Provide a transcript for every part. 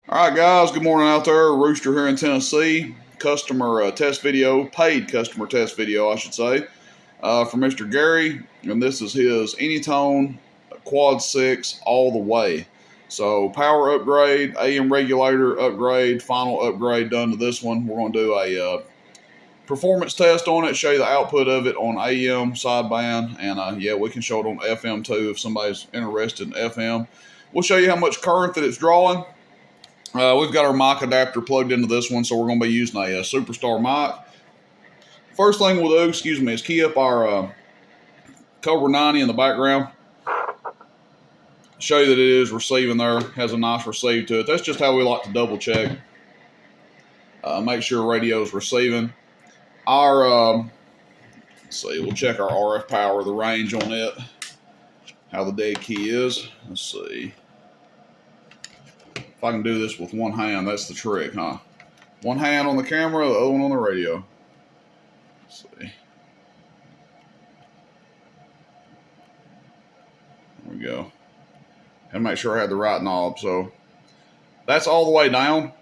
All right, guys. Good morning out there. Rooster here in Tennessee. Customer test video, paid customer test video, I should say, from Mr. Gary, and this is his Anytone Quad 6 all the way. So power upgrade, AM regulator upgrade, final upgrade done to this one. We're going to do a performance test on it, show you the output of it on AM sideband, and yeah, we can show it on FM too if somebody's interested in FM. We'll show you how much current that it's drawing. We've got our mic adapter plugged into this one, so we're going to be using a Superstar mic. First thing we'll do, is key up our Cobra 90 in the background. Show you that it is receiving there, has a nice receive to it. That's just how we like to double check. Make sure radio is receiving. Let's see, we'll check our RF power, the range on it, how the dead key is. Let's see. If I can do this with one hand, that's the trick, huh? One hand on the camera, the other one on the radio. Let's see. There we go. And make sure I had the right knob. So that's all the way down.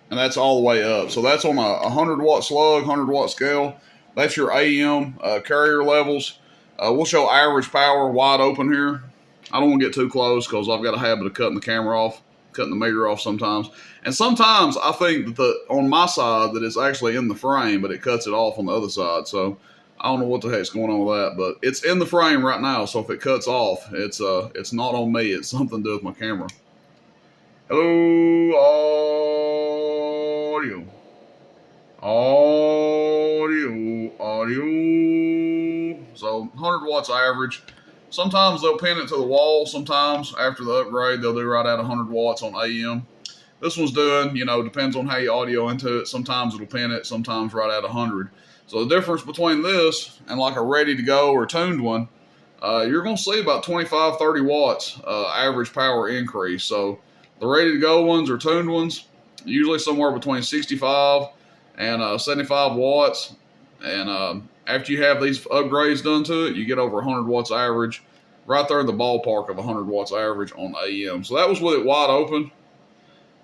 And that's all the way up. So that's on a 100-watt slug, 100-watt scale. That's your AM carrier levels. We'll show average power wide open here. I don't want to get too close because I've got a habit of cutting the camera off, cutting the meter off sometimes. And sometimes I think that on my side that it's actually in the frame, but it cuts it off on the other side. So I don't know what the heck's going on with that, but it's in the frame right now. So if it cuts off, it's not on me. It's something to do with my camera. Hello, audio. So 100 watts average. Sometimes they'll pin it to the wall. Sometimes after the upgrade, they'll do right at 100 watts on AM. This one's doing, depends on how you audio into it. Sometimes it'll pin it, sometimes right at 100. So the difference between this and like a ready to go or tuned one, you're going to see about 25, 30 watts average power increase. So the ready to go ones or tuned ones, usually somewhere between 65 and 75 watts. And after you have these upgrades done to it, you get over 100 watts average, right there in the ballpark of 100 watts average on AM. So that was with it wide open.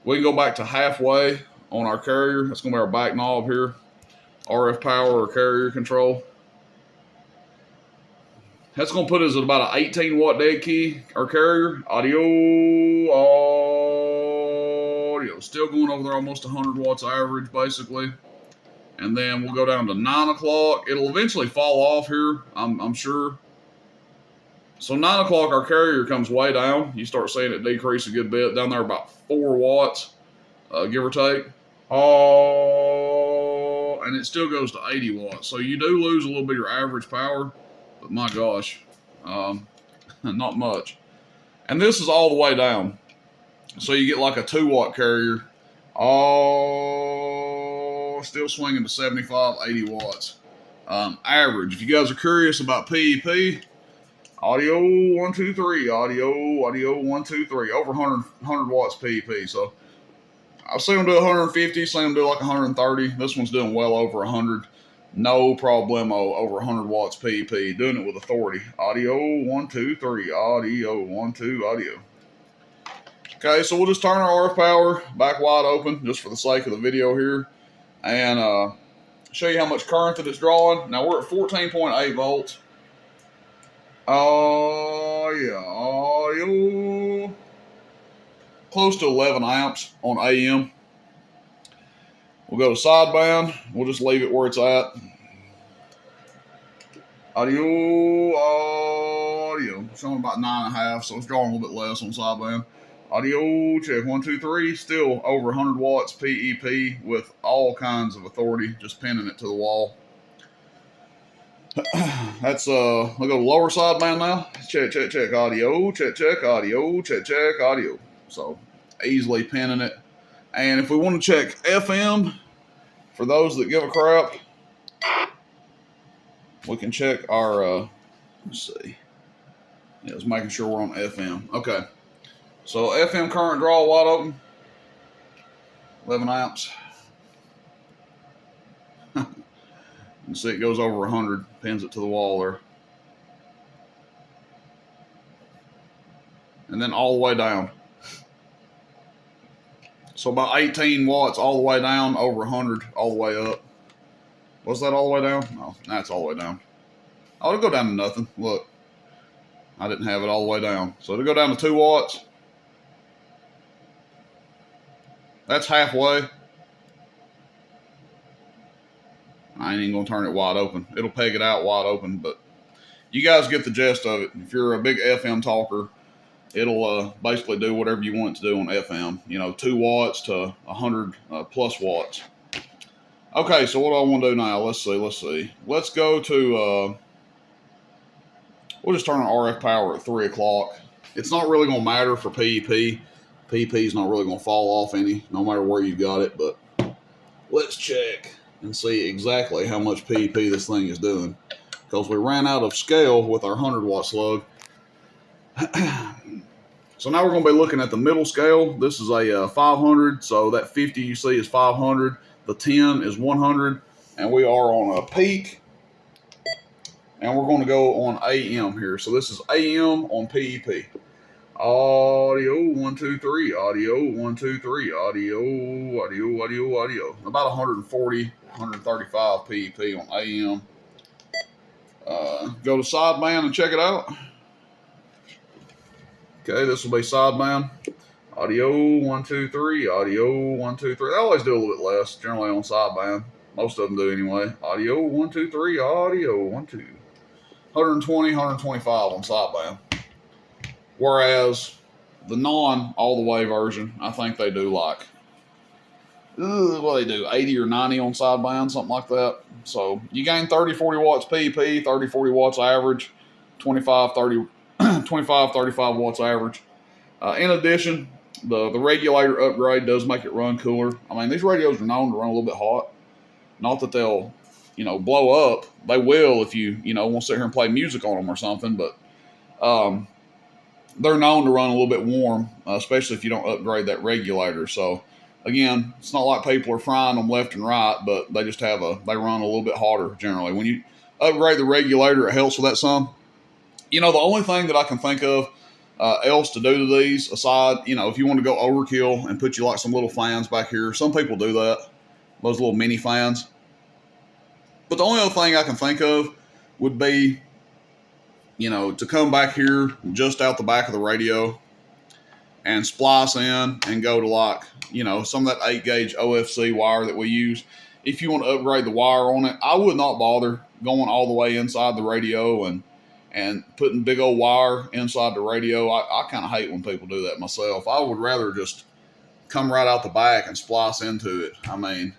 We can go back to halfway on our carrier. That's going to be our back knob here. RF power or carrier control. That's going to put us at about an 18 watt dead key or carrier. Audio. Still going over there almost 100 watts average basically. And then we'll go down to 9 o'clock. It'll eventually fall off here, I'm sure. So 9 o'clock, our carrier comes way down. You start seeing it decrease a good bit. Down there about 4 watts, give or take. And it still goes to 80 watts. So you do lose a little bit of your average power. But my gosh, not much. And this is all the way down. So you get like a 2 watt carrier. Still swinging to 75, 80 watts. Average. If you guys are curious about PEP, audio 1, 2, 3, audio 1, 2, 3, over 100 watts PEP. So I've seen them do 150, seen them do like 130. This one's doing well over 100. No problemo, over 100 watts PEP. Doing it with authority. Audio 1, 2, 3, audio 1, 2, audio. Okay, so we'll just turn our RF power back wide open just for the sake of the video here. And show you how much current that it's drawing. Now we're at 14.8 volts. Audio. Close to 11 amps on AM. We'll go to sideband. We'll just leave it where it's at. Audio. Showing about 9.5, so it's drawing a little bit less on sideband. Audio check 1, 2, 3. Still over 100 watts PEP with all kinds of authority. Just pinning it to the wall. That's we'll go to lower sideband now. Check audio. Check audio. Check audio. So easily pinning it. And if we want to check FM, for those that give a crap, we can check our. Let's see. Yeah, it's making sure we're on FM. Okay. So FM current draw wide open, 11 amps. You can see it goes over 100, pins it to the wall there. and then all the way down. So about 18 watts all the way down, over 100 all the way up. Was that all the way down? No, that's all the way down. Oh, it'll go down to nothing. Look, I didn't have it all the way down. So it'll go down to 2 watts. That's halfway. I ain't even gonna turn it wide open. It'll peg it out wide open, but you guys get the gist of it. If you're a big FM talker, it'll basically do whatever you want it to do on FM. You know, 2 watts to 100 plus watts. Okay, so what do I want to do now? Let's see. Let's go to, we'll just turn on RF power at 3 o'clock. It's not really going to matter for PEP. PEP is not really going to fall off any, no matter where you got it, but let's check and see exactly how much PEP this thing is doing, because we ran out of scale with our 100 watt slug. So now we're going to be looking at the middle scale. This is a 500, so that 50 you see is 500. The 10 is 100, and we are on a peak, and we're going to go on AM here. So this is AM on PEP. Audio 1 2 3. Audio 1 2 3. Audio. About 140, 135 PEP on AM. Go to sideband and check it out. Okay, this will be sideband. Audio 1 2 3. Audio 1 2 3. They always do a little bit less, generally on sideband. Most of them do anyway. Audio 1 2 3. Audio 1 2. 120, 125 on sideband. Whereas the non all the way version, I think they do like, what do they do, 80 or 90 on sideband, something like that. So you gain 30, 40 watts PEP, 30, 40 watts average, 25, 35 watts average. In addition, the regulator upgrade does make it run cooler. I mean, these radios are known to run a little bit hot. Not that they'll, blow up. They will if you, want to sit here and play music on them or something, but they're known to run a little bit warm, especially if you don't upgrade that regulator. So, again, it's not like people are frying them left and right, but they just they run a little bit hotter generally. When you upgrade the regulator, it helps with that some. The only thing that I can think of else to do to these, aside, if you want to go overkill and put you like some little fans back here, some people do that, those little mini fans. But the only other thing I can think of would be, to come back here just out the back of the radio and splice in and go to like, some of that 8 gauge OFC wire that we use. If you want to upgrade the wire on it, I would not bother going all the way inside the radio and putting big old wire inside the radio. I kind of hate when people do that myself. I would rather just come right out the back and splice into it. I mean,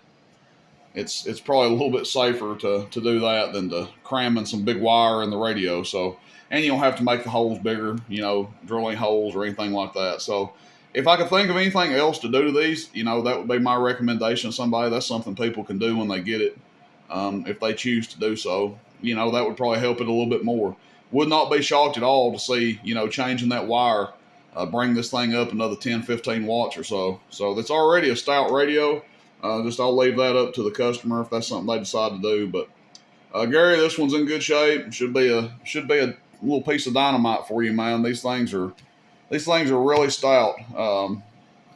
it's probably a little bit safer to do that than to cram in some big wire in the radio. So, and you don't have to make the holes bigger, drilling holes or anything like that. So if I could think of anything else to do to these, that would be my recommendation to somebody. That's something people can do when they get it, if they choose to do so. That would probably help it a little bit more. Would not be shocked at all to see, changing that wire, bring this thing up another 10, 15 watts or so. So that's already a stout radio. I'll leave that up to the customer if that's something they decide to do. But Gary, this one's in good shape. Should be a little piece of dynamite for you, man. These things are really stout.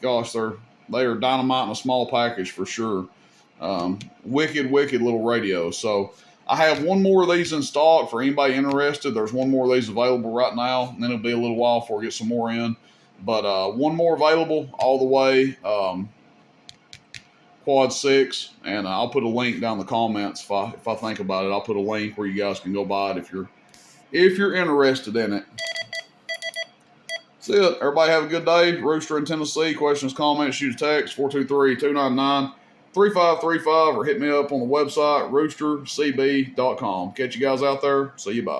Gosh, they are dynamite in a small package for sure. Wicked little radio. So I have one more of these in stock for anybody interested. There's one more of these available right now, and then it'll be a little while before we get some more in. But one more available all the way. Quad 6, and I'll put a link down in the comments if I think about it. I'll put a link where you guys can go buy it if you're interested in it. That's it. Everybody have a good day. Rooster in Tennessee. Questions, comments, shoot a text 423-299-3535 or hit me up on the website roostercb.com. Catch you guys out there. See you. Bye.